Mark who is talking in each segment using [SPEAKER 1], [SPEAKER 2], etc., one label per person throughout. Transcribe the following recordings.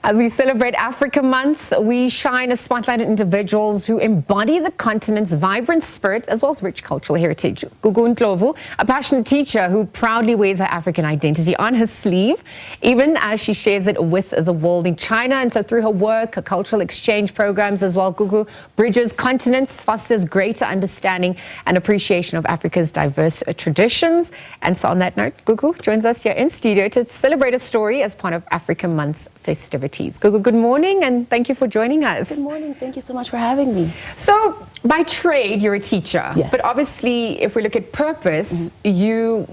[SPEAKER 1] As we celebrate Africa Month, we shine a spotlight on individuals who embody the continent's vibrant spirit as well as rich cultural heritage. Gugu Ndlovu, a passionate teacher who proudly wears her African identity on her sleeve, even as she shares it with the world in China. And so through her work, her cultural exchange programs as well, Gugu bridges continents, fosters greater understanding and appreciation of Africa's diverse traditions. And so on that note, Gugu joins us here in studio to celebrate a story as part of Africa Month's festivities. Gugu, good morning and thank you for joining us.
[SPEAKER 2] Good morning. Thank you so much for having me.
[SPEAKER 1] So by trade, you're a teacher.
[SPEAKER 2] Yes.
[SPEAKER 1] But obviously, if we look at purpose, you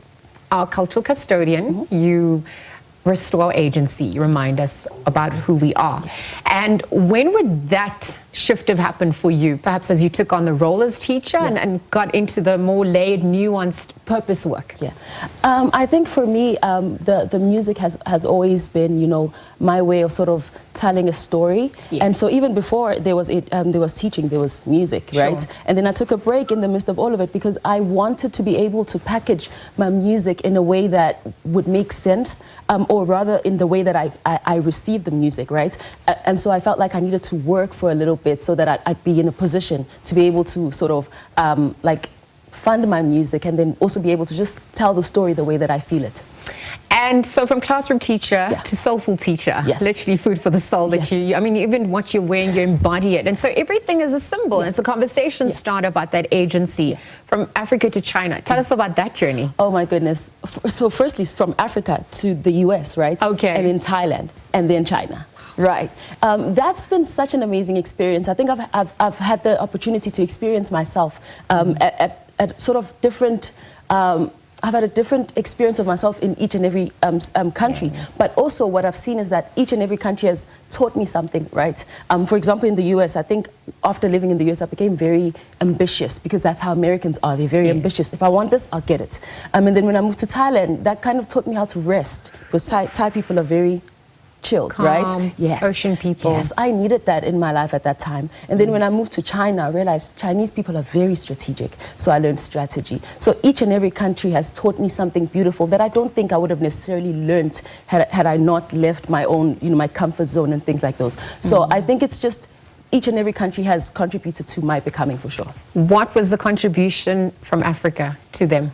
[SPEAKER 1] are a cultural custodian. You restore agency. You remind us about who we are.
[SPEAKER 2] Yes.
[SPEAKER 1] And when would that shift have happened for you? Perhaps as you took on the role as teacher and got into the more layered, nuanced purpose work.
[SPEAKER 2] Yeah, I think for me, the music has always been, you know, my way of sort of telling a story.
[SPEAKER 1] Yes.
[SPEAKER 2] And so even before there was teaching, there was music, right?
[SPEAKER 1] Sure.
[SPEAKER 2] And then I took a break in the midst of all of it because I wanted to be able to package my music in a way that would make sense, or rather in the way that I received the music, right? And so I felt like I needed to work for a little bit so that I'd be in a position to be able to sort of like fund my music and then also be able to just tell the story the way that I feel it.
[SPEAKER 1] And so from classroom teacher to soulful teacher, literally food for the soul that I mean, even what you're wearing, you embody it. And so everything is a symbol. And it's a conversation starter about that agency from Africa to China. Tell us about that journey.
[SPEAKER 2] Oh my goodness. So firstly, from Africa to the US, right?
[SPEAKER 1] Okay.
[SPEAKER 2] And then Thailand and then China. Right. That's been such an amazing experience. I think I've had the opportunity to experience myself at sort of different, I've had a different experience of myself in each and every country. But also what I've seen is that each and every country has taught me something, right? For example, in the US, I think after living in the US, I became very ambitious because that's how Americans are. They're very ambitious. If I want this, I'll get it. And then when I moved to Thailand, that kind of taught me how to rest because Thai people are very chilled,
[SPEAKER 1] calm,
[SPEAKER 2] right? Yes.
[SPEAKER 1] Ocean people.
[SPEAKER 2] Yes, I needed that in my life at that time. And then when I moved to China, I realized Chinese people are very strategic. So I learned strategy. So each and every country has taught me something beautiful that I don't think I would have necessarily learned had I not left my own, you know, my comfort zone and things like those. So I think it's just each and every country has contributed to my becoming for sure.
[SPEAKER 1] What was the contribution from Africa to them?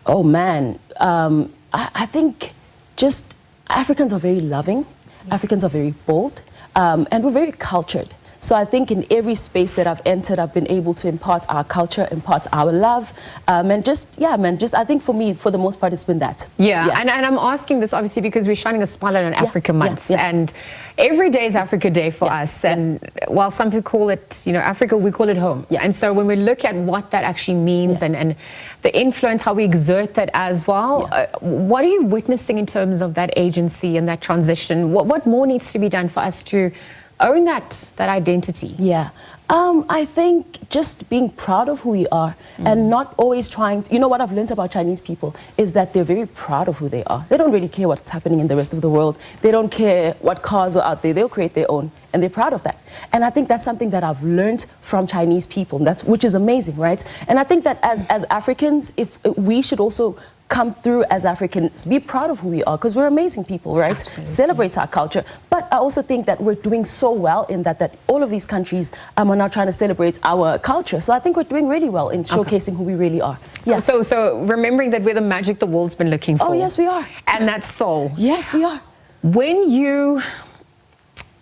[SPEAKER 2] Oh man, I think just Africans are very loving. Africans are very bold, and we're very cultured. So I think in every space that I've entered, I've been able to impart our culture, impart our love, and just, I think for me, for the most part, it's been that.
[SPEAKER 1] And I'm asking this obviously because we're shining a spotlight on Africa Month, and every day is Africa Day for us. And while some people call it, you know, Africa, we call it home. And so when we look at what that actually means and the influence, how we exert that as well, what are you witnessing in terms of that agency and that transition? What more needs to be done for us to own that identity?
[SPEAKER 2] I think just being proud of who we are and not always trying to, you know what I've learned about Chinese people is that they're very proud of who they are. They don't really care what's happening in the rest of the world. They don't care what cars are out there. They'll create their own and they're proud of that. And I think that's something that I've learned from Chinese people, which is amazing, right? And I think that as Africans, if we should also come through as Africans, be proud of who we are because we're amazing people, right?
[SPEAKER 1] Absolutely.
[SPEAKER 2] Celebrate our culture. But I also think that we're doing so well in that all of these countries are now trying to celebrate our culture. So I think we're doing really well in showcasing who we really are.
[SPEAKER 1] So remembering that we're the magic the world's been looking for.
[SPEAKER 2] Oh, yes, we are.
[SPEAKER 1] And that's soul.
[SPEAKER 2] Yes, we are.
[SPEAKER 1] When you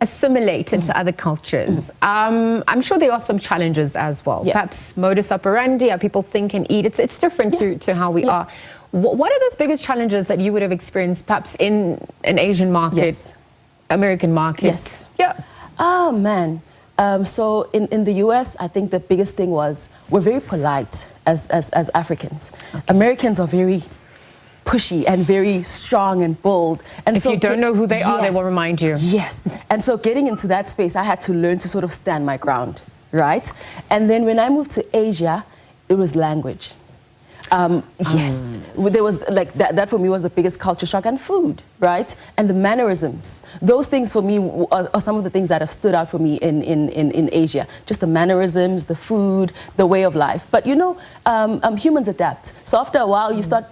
[SPEAKER 1] assimilate into other cultures, I'm sure there are some challenges as well. Perhaps modus operandi, how people think and eat. It's different to how we are. What are those biggest challenges that you would have experienced perhaps in an Asian market, American market?
[SPEAKER 2] Oh, man. So in the US, I think the biggest thing was we're very polite as Africans. Americans are very pushy and very strong and bold. And
[SPEAKER 1] if you don't know who they are, they will remind you.
[SPEAKER 2] Yes. And so getting into that space, I had to learn to sort of stand my ground, right? And then when I moved to Asia, it was language. There was like that for me was the biggest culture shock, and food, right? And the mannerisms. Those things for me are some of the things that have stood out for me in Asia. Just the mannerisms, the food, the way of life. But you know, humans adapt. So after a while, you start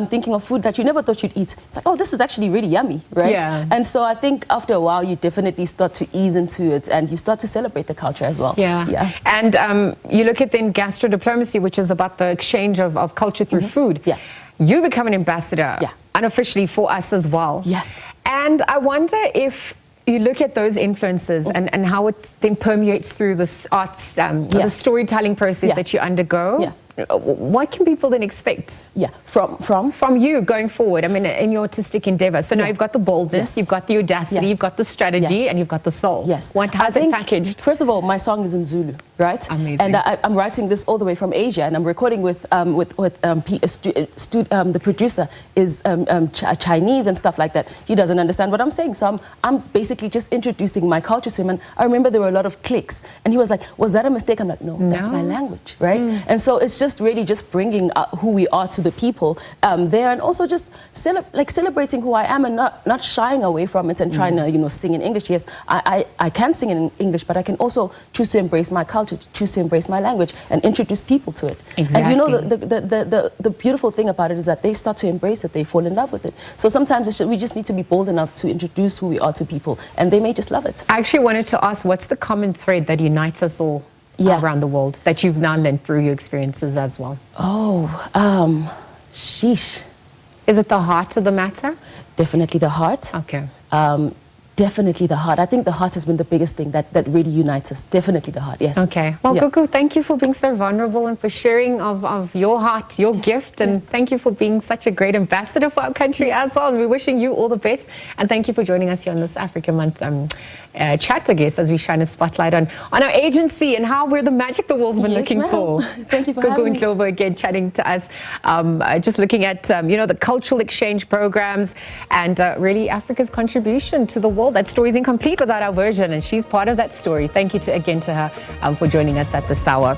[SPEAKER 2] thinking of food that you never thought you'd eat. It's like, oh, this is actually really yummy, right?
[SPEAKER 1] Yeah.
[SPEAKER 2] And so I think after a while, you definitely start to ease into it, and you start to celebrate the culture as well.
[SPEAKER 1] Yeah. And you look at then gastro diplomacy, which is about the exchange of culture through food.
[SPEAKER 2] Yeah.
[SPEAKER 1] You become an ambassador unofficially for us as well.
[SPEAKER 2] Yes.
[SPEAKER 1] And I wonder if you look at those influences and how it then permeates through the arts, the storytelling process that you undergo.
[SPEAKER 2] Yeah.
[SPEAKER 1] What can people then expect?
[SPEAKER 2] Yeah, from
[SPEAKER 1] you going forward. I mean, in your artistic endeavor. So now you've got the boldness, you've got the audacity, you've got the strategy, and you've got the soul.
[SPEAKER 2] Yes.
[SPEAKER 1] How's it packaged?
[SPEAKER 2] First of all, my song is in Zulu, right?
[SPEAKER 1] Amazing.
[SPEAKER 2] And I'm writing this all the way from Asia, and I'm recording with the producer is Chinese and stuff like that. He doesn't understand what I'm saying, so I'm basically just introducing my culture to him. And I remember there were a lot of clicks, and he was like, "Was that a mistake?" I'm like, "No, that's my language, right?" And so it's just really just bringing who we are to the people there, and also just celebrating who I am, and not shying away from it and trying to sing in English. Yes, I can sing in English, but I can also choose to embrace my culture, choose to embrace my language, and introduce people to it.
[SPEAKER 1] Exactly.
[SPEAKER 2] And the beautiful thing about it is that they start to embrace it, they fall in love with it. So sometimes we just need to be bold enough to introduce who we are to people, and they may just love it.
[SPEAKER 1] I actually wanted to ask, what's the common thread that unites us all around the world that you've now learned through your experiences as well?
[SPEAKER 2] Sheesh.
[SPEAKER 1] Is it the heart of the matter?
[SPEAKER 2] Definitely the heart.
[SPEAKER 1] Okay.
[SPEAKER 2] Definitely the heart. I think the heart has been the biggest thing that really unites us. Definitely the heart, yes.
[SPEAKER 1] Okay. Well, Gugu, thank you for being so vulnerable and for sharing of your heart, your gift, and thank you for being such a great ambassador for our country as well. And we're wishing you all the best. And thank you for joining us here on this Africa Month chat, I guess, as we shine a spotlight on our agency and how we're the magic the world's been looking for.
[SPEAKER 2] Thank you for having me.
[SPEAKER 1] Gugu Ndlovu again chatting to us, just looking at the cultural exchange programs and really Africa's contribution to the world. That story is incomplete without our version, and she's part of that story. Thank you again to her for joining us at this hour.